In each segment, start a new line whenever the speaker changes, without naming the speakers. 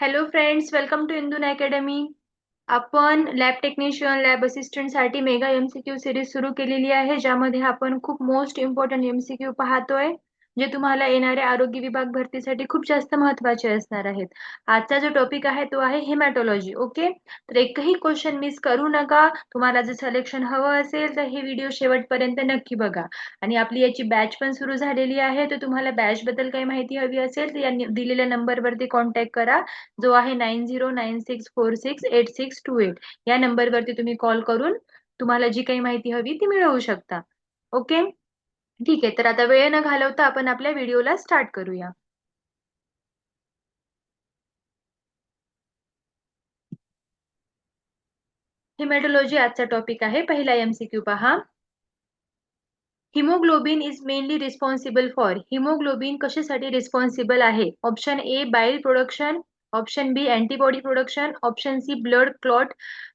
Hello friends, welcome to Indoon academy. आपण lab technician, lab assistant साठी mega MCQ series सुरू केलेली आहे, ज्यामध्ये आपण खूप मोस्ट इम्पॉर्टंट एमसीक्यू पाहतोय, जे तुम्हाला येणाऱ्या आरोग्य विभाग भरतीसाठी खूप जास्त महत्वाचे असणार आहेत. आजचा जो टॉपिक आहे तो आहे हेमॅटॉलॉजी. ओके, तर एकही क्वेश्चन मिस करू नका. तुम्हाला जर सिलेक्शन हवं असेल तर हे व्हिडिओ शेवटपर्यंत नक्की बघा. आणि आपली याची बॅच पण सुरू झालेली आहे, तर तुम्हाला बॅच बद्दल काही माहिती हवी असेल तर या दिलेल्या नंबरवरती कॉन्टॅक्ट करा, जो आहे 9096468628. या नंबरवरती तुम्ही कॉल करून तुम्हाला जी काही माहिती हवी ती मिळवू शकता. ओके, ठीक आहे. तर आता वेळ न घालवता आपण आपल्या व्हिडिओला स्टार्ट करूया. हिमॅटोलॉजी आजचा टॉपिक आहे. पहिला एमसीक्यू पहा. Haemoglobin is mainly responsible for. Haemoglobin कशासाठी रिस्पॉन्सिबल आहे? Option A bile production, option B antibody production, option C blood clot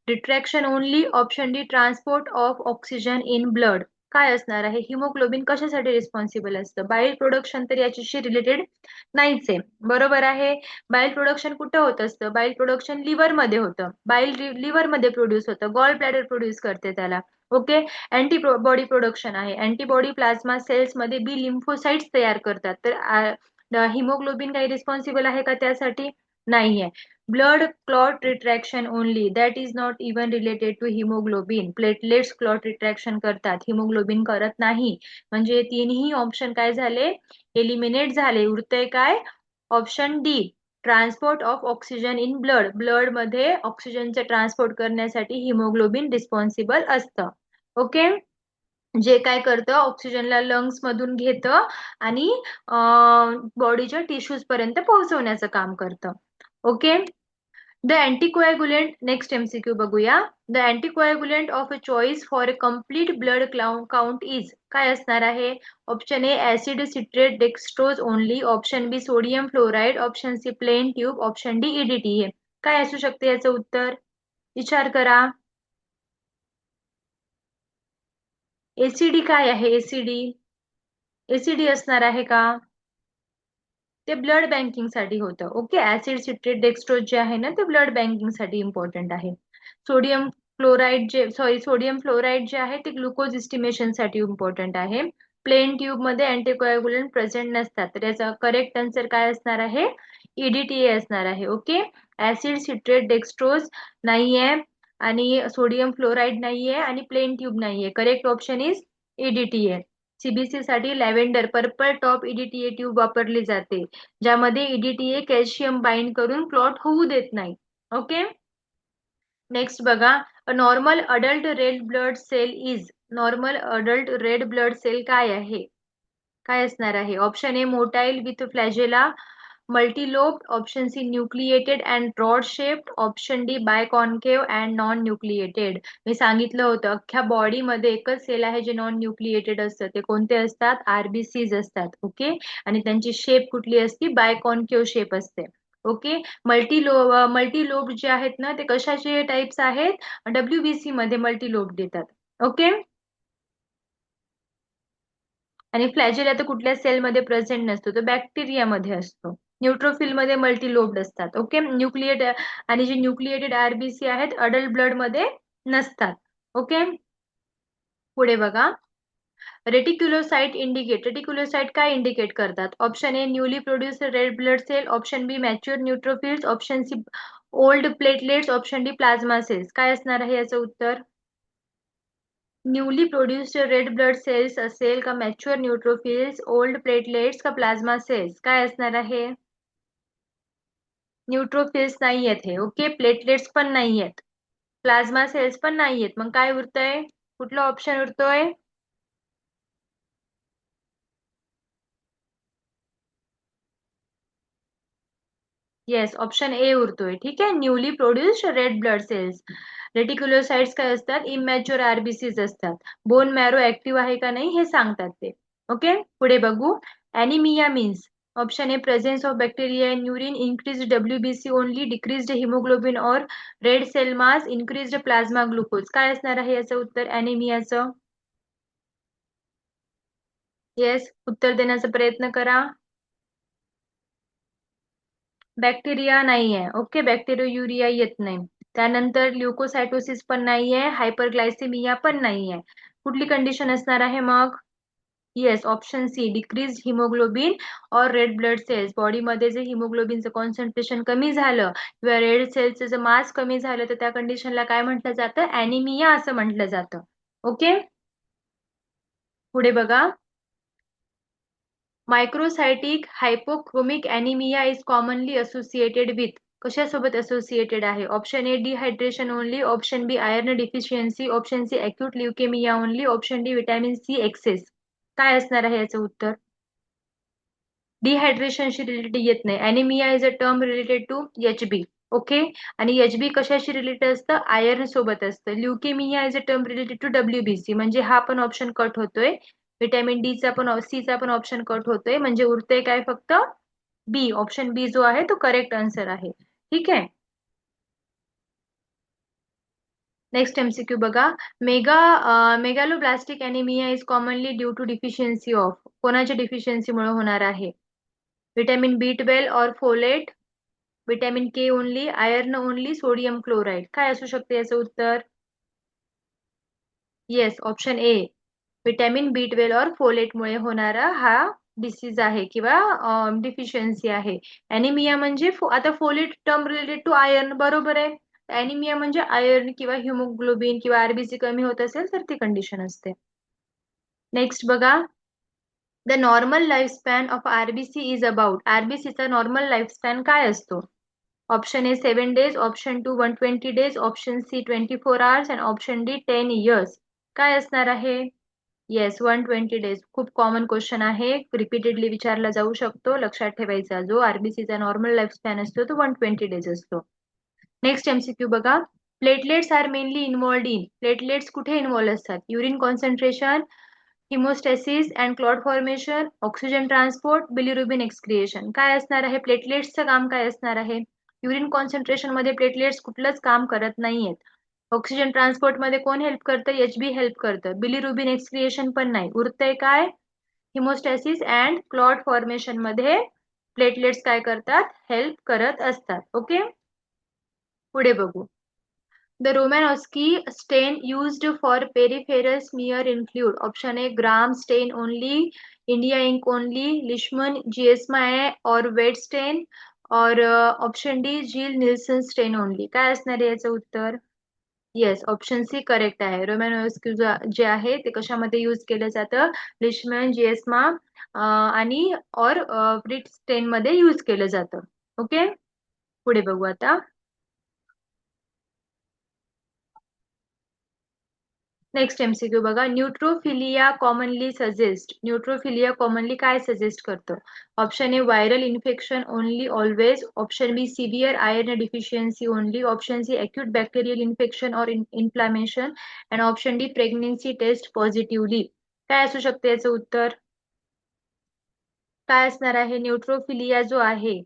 retraction only, option D transport of oxygen in blood. काय असणार आहे? Haemoglobin कशासाठी responsible असतं? बाईल production तर याच्याशी रिलेटेड नाहीच आहे. बरोबर आहे. बाईल प्रोडक्शन कुठं होत असतं? बाईल प्रोडक्शन लिव्हर मध्ये होतं. बाईल लिव्हर मध्ये प्रोड्यूस होतं. गॉल ब्लॅडर प्रोड्यूस करते त्याला. ओके. अँटीबॉडी प्रोडक्शन आहे. अँटीबॉडी प्लाझ्मा सेल्स मध्ये बी लिम्फोसाइट्स तयार करतात. तर हिमोग्लोबिन काही रिस्पॉन्सिबल आहे का त्यासाठी? नाहीये. Blood clot retraction only, that is not even related to haemoglobin. Platelets clot retraction करतात, हिमोग्लोबिन करत नाही. म्हणजे तीनही ऑप्शन काय झाले? एलिमिनेट झाले. उरतंय काय? Option D, transport of oxygen in blood. Blood मध्ये ऑक्सिजनचे ट्रान्सपोर्ट करण्यासाठी हिमोग्लोबिन रिस्पॉन्सिबल असतं. ओके, जे काय करतं, ऑक्सिजनला लंग्स मधून घेतं आणि बॉडीच्या टिश्यूज पर्यंत पोहोचवण्याचं काम करतं. Okay. The anticoagulant, next MCQ बघूया. The anticoagulant of a choice for a complete blood count is. काय असणार आहे? Option A acid citrate dextrose only, option B sodium fluoride, option C plain tube, option D EDT. काय असू शकते याचं उत्तर? विचार करा. एसीडी काय आहे? एसीडी, एसीडी असणार आहे का? ते ब्लड बँकिंग साठी होतं. ओके, ऍसिड सिट्रेट डेक्स्ट्रोज जे आहे ना, ते ब्लड बँकिंग साठी इम्पॉर्टंट आहे. सोडियम क्लोराईड सोडियम फ्लोराईड जे आहे ते ग्लुकोज इस्टिमेशन साठी इम्पॉर्टंट आहे. प्लेन ट्यूब मध्ये अँटीकोॲग्युलंट प्रेझेंट नसतात, तर याचा करेक्ट आन्सर काय असणार आहे? ईडीटीए असणार आहे. ओके, ऍसिड सिट्रेट डेक्स्ट्रोज नाहीये, आणि सोडियम फ्लोराईड नाहीये, आणि प्लेन ट्यूब नाहीये. Correct option is EDTA. CBC साठी lavender purple top EDTA tube वापरली जाते, ज्यामध्ये ईडीटीए कॅल्शियम बाइंड करून क्लॉट होऊ देत नाही. ओके, नेक्स्ट बघा. A normal adult red blood cell is. Normal adult red blood cell काय आहे? काय असणार आहे? Option A motile with flagella multilobe, option C nucleated and rod shaped, option D biconcave and non nucleated. मी सांगितलं होतं अख्ख्या बॉडी मध्ये एकच सेल आहे जे नॉन न्यूक्लिएटेड असतं. ते कोणते असतात? आरबीसीज असतात. ओके, आणि त्यांची शेप कुठली असते? बायकॉन्केव शेप असते. ओके, मल्टीलोब जे आहेत ना, ते कशाचे टाइप्स आहेत? डब्ल्यूबीसी मध्ये मल्टीलोब देतात. ओके, आणि फ्लॅजेला तर कुठल्या सेलमध्ये प्रेझेंट नसतो, तो बॅक्टेरियामध्ये असतो. न्यूट्रोफिल मध्ये मल्टीलोब्ड असतात. ओके, आणि जे न्यूक्लिएटेड आरबीसी आहेत अडल्ट ब्लड मध्ये नसतात. ओके, पुढे बघा. रेटिक्युलोसाइट काय इंडिकेट करतात? Option A newly produced red blood cell, option B mature neutrophils, option C old platelets, option D plasma cells. काय असणार आहे याचं उत्तर? Newly produced red blood cells असेल का, मॅच्युअर न्यूट्रोफिल्स, ओल्ड प्लेटलेट्स का प्लाझ्मा सेल्स? काय असणार आहे? न्यूट्रोफिल्स नाहीयेत हे. ओके, प्लेटलेट्स पण नाहीयेत, प्लाझ्मा सेल्स पण नाहीयेत. मग काय उरतंय? कुठला ऑप्शन उरतोय? येस, ऑप्शन ए उरतोय. ठीक आहे, newly produced red blood cells. Reticulocytes काय असतात? इमॅच्युअर आरबीसीज असतात. बोन मॅरो ऍक्टिव्ह आहे का नाही हे सांगतात ते. ओके, पुढे बघू. Anaemia means. Option A presence of bacteria in urine, increase WBC only, decrease haemoglobin और red cell mass, increase plasma glucose. काय असणार आहे याचं उत्तर अॅनिमियाचं? येस, उत्तर देण्याचा प्रयत्न करा. बॅक्टेरिया नाहीये. ओके, बॅक्टेरियोयुरिया येत नाही. त्यानंतर ल्युकोसायटोसिस पण नाहीये, हायपरग्लायसेमिया पण नाहीये. कुठली कंडिशन असणार आहे मग? Yes, option C, decrease haemoglobin और रेड ब्लड सेल्स. बॉडीमध्ये जे हिमोग्लोबिनचं कॉन्सन्ट्रेशन कमी झालं किंवा रेड सेल्सचं जर मास कमी झालं तर त्या कंडिशनला काय म्हटलं जातं? ॲनिमिया असं म्हटलं जातं. ओके, पुढे बघा. Microcytic hypochromic anaemia is commonly associated with. कशासोबत असोसिएटेड आहे? Option A dehydration only, option B iron deficiency, option C acute leukaemia only, option D vitamin C excess. काय असणार आहे याचं उत्तर? डिहायड्रेशनशी रिलेटेड येत नाही. Anaemia is a term related to Hb. Okay, आणि एचबी कशाशी रिलेटेड असतं? आयर्न सोबत असतं. Leukaemia is a term related to WBC. म्हणजे हा पण ऑप्शन कट होतोय. विटॅमिन डीचा पण सीचा पण ऑप्शन कट होतोय. म्हणजे उरतंय काय? फक्त बी. ऑप्शन बी जो आहे तो करेक्ट आन्सर आहे. ठीक आहे. नेक्स्ट एमसीक्यू बघा. Megaloblastic anaemia is commonly due to deficiency of. कोणाच्या डिफिशियन्सीमुळे होणार आहे? विटॅमिन बी 12 और folate, vitamin K only, iron only, sodium chloride. काय असू शकते याचं उत्तर? Yes, option A, vitamin B 12 और फोलेटमुळे होणारा हा डिसीज आहे किंवा डिफिशियन्सी आहे. ॲनिमिया म्हणजे आता folate term related to iron, बरोबर आहे. ॲनिमिया म्हणजे आयर्न किंवा हिमोग्लोबिन किंवा आरबीसी कमी होत असेल तर ती कंडिशन असते. नेक्स्ट बघा. The normal life span of RBC is about. आरबीसीचा नॉर्मल लाईफ स्पॅन काय असतो? Option A 7 days, option 2 120 days, option C 24 hours आणि ऑप्शन डी 10 years. काय असणार आहे? Yes, 120 days. खूप कॉमन क्वेश्चन आहे, रिपीटेडली विचारला जाऊ शकतो. लक्षात ठेवायचा, जो आरबीसीचा नॉर्मल लाईफ स्पॅन असतो तो 120 days असतो. नेक्स्ट एमसीक्यू बघा. Platelets are mainly involved in. Platelets कुठे इन्वॉल्व असतात? Urine concentration, haemostasis and clot formation, oxygen transport, bilirubin excretion. काय असणार आहे? प्लेटलेट्सचं काम काय असणार आहे? युरिन कॉन्सन्ट्रेशन मध्ये प्लेटलेट्स कुठलंच काम करत नाहीयेत. ऑक्सिजन ट्रान्सपोर्ट मध्ये कोण हेल्प करतं? एचबी हेल्प करतं. बिलिरुबिन एक्सक्रिएशन पण नाही. उरतंय काय? हिमोस्टॅसिस अँड क्लॉट फॉर्मेशन मध्ये प्लेटलेट्स काय करतात? हेल्प करत असतात. ओके, पुढे बघू. The Romanowski stain used for peripheral smear include option A gram stain only, India ink only, Leishman GSMA or wet stain or option D Jill Nielsen stain only. काय असणार आहे याचं उत्तर? येस, ऑप्शन सी करेक्ट आहे. रोमॅनॉस्की जे आहे ते कशामध्ये यूज केलं जातं? लिशमॅन जिएस्मा आणि और ब्रिट स्टेन मध्ये यूज केलं जातं. ओके, पुढे बघू आता. नेक्स्ट एमसीक्यू बघा. Neutrophilia commonly suggest. Neutrophilia commonly काय सजेस्ट करतं? Option A viral infection only always, option B severe iron deficiency only, option C acute bacterial infection और inflammation and option D pregnancy test positively. काय असू शकते याचं उत्तर? काय असणार आहे? न्यूट्रोफिलिया जो आहे,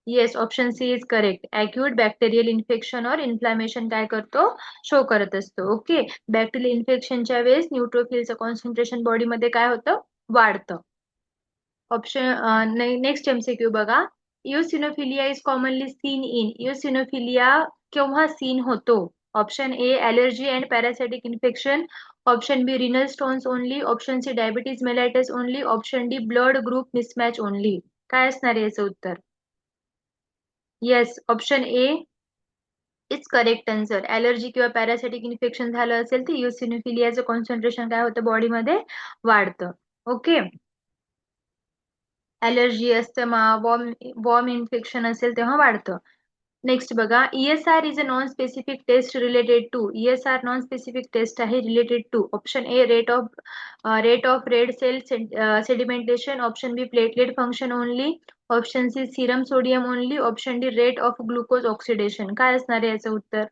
yes, option C is correct. Acute bacterial infection और इन्फ्लामेशन काय करतो? शो करत असतो. ओके, बॅक्टेरियल इन्फेक्शनच्या वेळेस न्यूट्रोफिलचं कॉन्सन्ट्रेशन बॉडीमध्ये काय होतं? वाढतं. ऑप्शन नेक्स्ट एमसीक्यू बघा. Eosinophilia is commonly seen in. Eosinophilia केव्हा सीन होतो? Option A allergy and parasitic infection, option B renal stones only, option C diabetes mellitus only, option D blood group mismatch only. काय असणार आहे याचं उत्तर? Yes, option A is correct answer. Allergy किंवा parasitic infection झालं असेल तर इओसिनोफिलियाचं concentration काय होतं? बॉडीमध्ये वाढतं. Okay, allergy, asthma, worm infection असेल तेव्हा वाढतं. नेक्स्ट बघा. ESR is a non specific test related to. ESR non specific test आहे related to. Option A rate of red cell sedimentation, option B platelet function only, option C serum sodium only, option D rate of glucose oxidation. काय असणार आहे याचं उत्तर?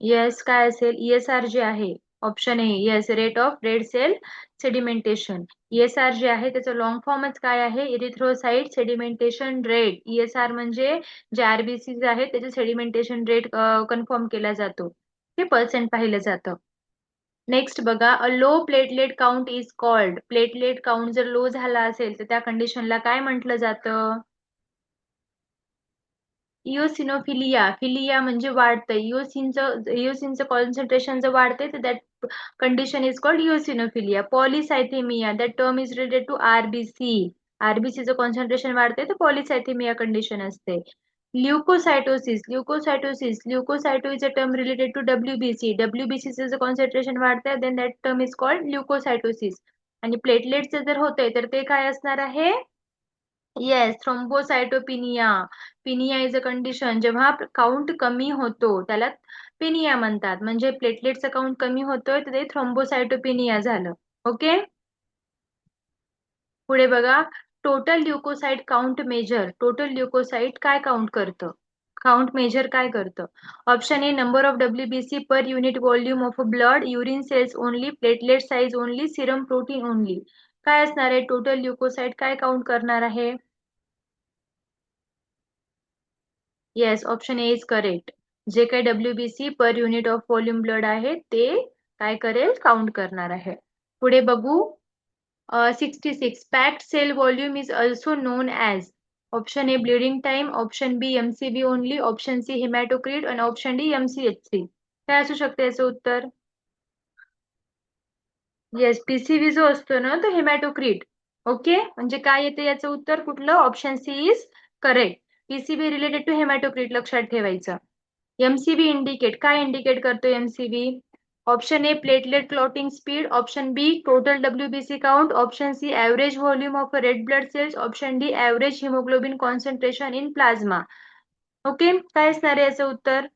Yes, काय असेल? ESR जे आहे, option A yes, rate of red cell sedimentation. ESR जे आहे त्याचं लॉंग फॉर्मच काय आहे? Erythrocyte sedimentation rate. ESR म्हणजे जे आरबीसी आहे त्याचे सेडिमेंटेशन रेट कन्फर्म केला जातो, ते पर्सेंट पाहिलं जातं. नेक्स्ट बघा, a low platelet count is called. Platelet count जर लो झाला असेल तर त्या कंडिशनला काय म्हटलं जातं? इओसिनोफिलिया. फिलिया म्हणजे वाढतं. इओसिनचं कॉन्सन्ट्रेशन जर वाढते तर that condition is called eosinophilia. Polycythemia, that term is related to RBC. आरबीसीचं कॉन्सन्ट्रेशन वाढते तर पॉलिसायथेमिया कंडिशन असते. Leukocytosis. Leukocyto is a term related to WBC. डब्ल्यूबीसीचं जर कॉन्सन्ट्रेशन वाढतंय then that term is called leukocytosis. आणि प्लेटलेटचं जर होतंय तर ते काय असणार आहे? Yes, thrombocytopenia. Penia is a condition जेव्हा काउंट कमी होतो त्याला पिनिया म्हणतात. म्हणजे प्लेटलेटचा काउंट कमी होतोय तर ते थ्रोम्बोसायटोपिनिया झालं. ओके. पुढे बघा, total leukocyte count measure. Total leukocyte काय काउंट करतं? काउंट मेजर काय करतं? Option A, number of WBC per unit volume of blood, urine cells only, platelet size only, serum protein only. काय असणार आहे? टोटल ल्युकोसाइट काय काउंट करणार आहे? Yes, option A is correct. जे काही WBC per unit of volume blood आहे ते काय करेल? काउंट करणार आहे. पुढे बघू, 66. Packed cell volume is also known as. Option A bleeding time, option B MCV only, option C hematocrit आणि ऑप्शन डी एमसीएचसी. काय असू शकते याचं उत्तर? येस, पीसीव्ही जो असतो ना तो हेमॅटोक्रिट. ओके, म्हणजे काय येते याचं उत्तर? कुठलं? Option C is correct. PCV related to hematocrit लक्षात ठेवायचं. एमसीबी इंडिकेट काय इंडिकेट करतो MCV? Option A platelet clotting speed, option B total WBC count, option C average volume of red blood cells, option D average hemoglobin concentration in plasma. Okay, काय असणार आहे याचं उत्तर?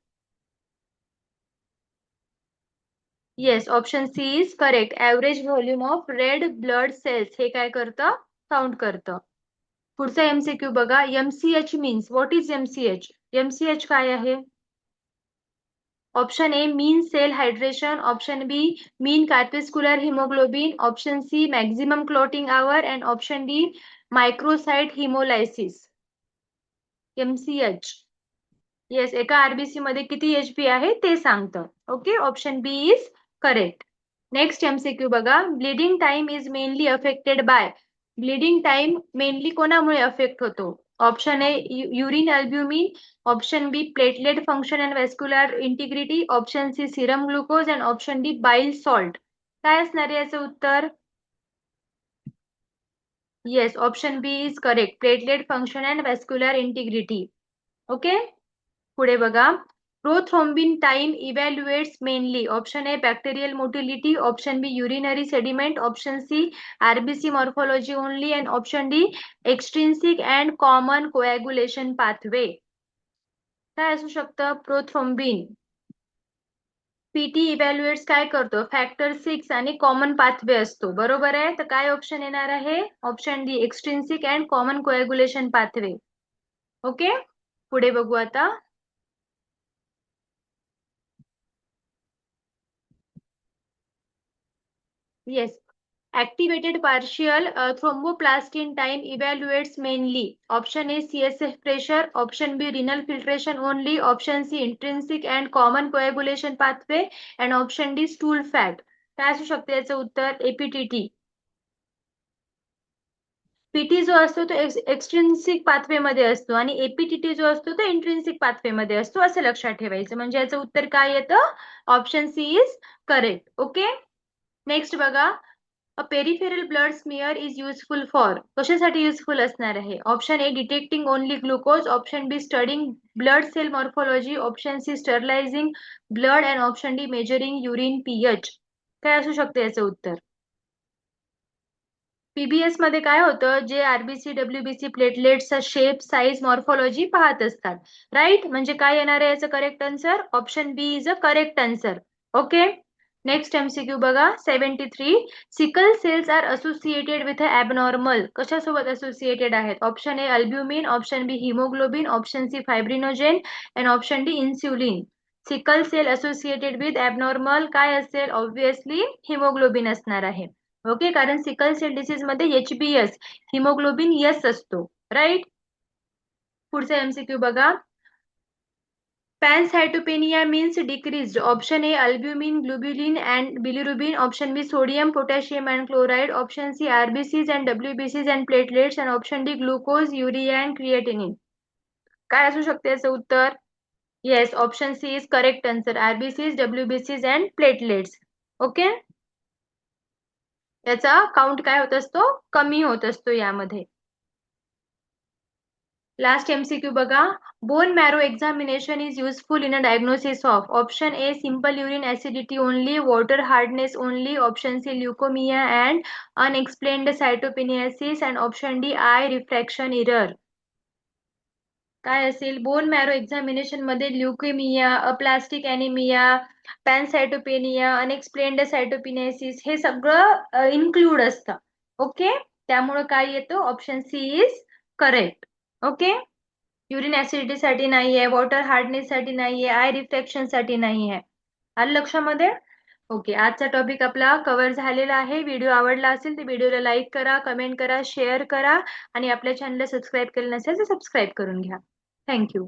Yes, option C is correct. Average volume of red blood cells हे काय करतं? Count करतं. पुढचा एमसीक्यू बघा, MCH means what is MCH? MCH काय आहे? Option A mean cell hydration, option B mean corpuscular hemoglobin, option C maximum clotting hour and option D microcyte hemolysis. MCH. Yes, एका RBC मध्ये किती HB आहे ते सांगतं. Okay, option B is correct. Next MCQ बघा, bleeding time is mainly affected by. Bleeding time mainly कोणामुळे affect होतो? Option A urine albumin, option B platelet function and vascular integrity, option C serum glucose and option D bile salt. काय असणार आहे याचं उत्तर? Yes, option B is correct. Platelet function and vascular integrity. Okay. पुढे बघा, prothrombin time evaluates mainly. Option A bacterial motility, option B urinary sediment, option C RBC morphology only and option D extrinsic and common coagulation pathway. काय असू शकतं? Prothrombin. PT इव्हॅल्युएट्स काय करतो? Factor 6 आणि common pathway असतो. बरोबर आहे, तर काय ऑप्शन येणार आहे? Option D extrinsic and common coagulation pathway. Okay. पुढे बघू आता. Yes, activated partial thromboplastin time evaluates mainly. Option A CSF pressure, option B renal filtration only, option C intrinsic and common coagulation pathway and option D stool fat. काय असू शकते याचं उत्तर? APTT. PT जो असतो तो एक्स्ट्रिन्सिक पाथवे मध्ये असतो आणि एपीटीटी जो असतो तो इंट्रिन्सिक पाथवे मध्ये असतो, असं लक्षात ठेवायचं. म्हणजे याचं उत्तर काय येतं? Option C is correct. Okay. Next बघा, a peripheral blood smear is useful for. कशासाठी युजफुल असणार आहे? Option A detecting only glucose, option B studying blood cell morphology, option C sterilizing blood and option D measuring urine pH. काय असू शकते याचं उत्तर? PBS मध्ये काय होतं? जे आरबीसी डब्ल्यूबीसी प्लेटलेट्सचा शेप, साईज, मॉर्फोलॉजी पाहत असतात. राईट, म्हणजे काय येणार आहे याचं correct answer? Option B is a correct answer. Okay. Next MCQ बघा, 73. Sickle cells are associated with abnormal. कशासोबत असोसिएटेड आहेत? Option A albumin, option B hemoglobin, option C fibrinogen and option D insulin. Sickle cell associated with abnormal काय असेल? Obviously hemoglobin असणार आहे. Okay, कारण sickle cell disease मध्ये HBs haemoglobin yes असतो. Right. पुढचा एमसीक्यू बघा, Pancytopenia means decreased. Option A albumin, globulin and bilirubin. Option B sodium, potassium and chloride. Option C RBCs and WBCs and platelets. And option D glucose, urea and creatinine. काय असू शकते याचं उत्तर? Yes, option C is correct answer. RBCs, WBCs and platelets. Okay, याचा count काय होत असतो? कमी होत असतो यामध्ये. लास्ट MCQ बघा. Bone marrow examination is useful in a diagnosis of. Option A simple urine acidity only, water hardness only. Option C leukemia and unexplained cytopenias. And option D eye refraction error. काय असेल? Bone marrow examination मध्ये leukemia, aplastic anemia, pancytopenia, unexplained cytopenias हे सगळं include असतं. Okay, त्यामुळे काय येतं? Option C is correct. Okay, urine acidity साठी नाहीये, वॉटर हार्डनेस साठी नाहीये, आय रिफ्रॅक्शन साठी नाहीये. आलं लक्षामध्ये? ओके, आजचा टॉपिक आपला कव्हर झालेला आहे. व्हिडिओ आवडला असेल तर व्हिडिओला लाईक करा, कमेंट करा, शेअर करा आणि आपल्या चॅनलला सबस्क्राईब केलं नसेल तर सबस्क्राईब करून घ्या. थँक्यू.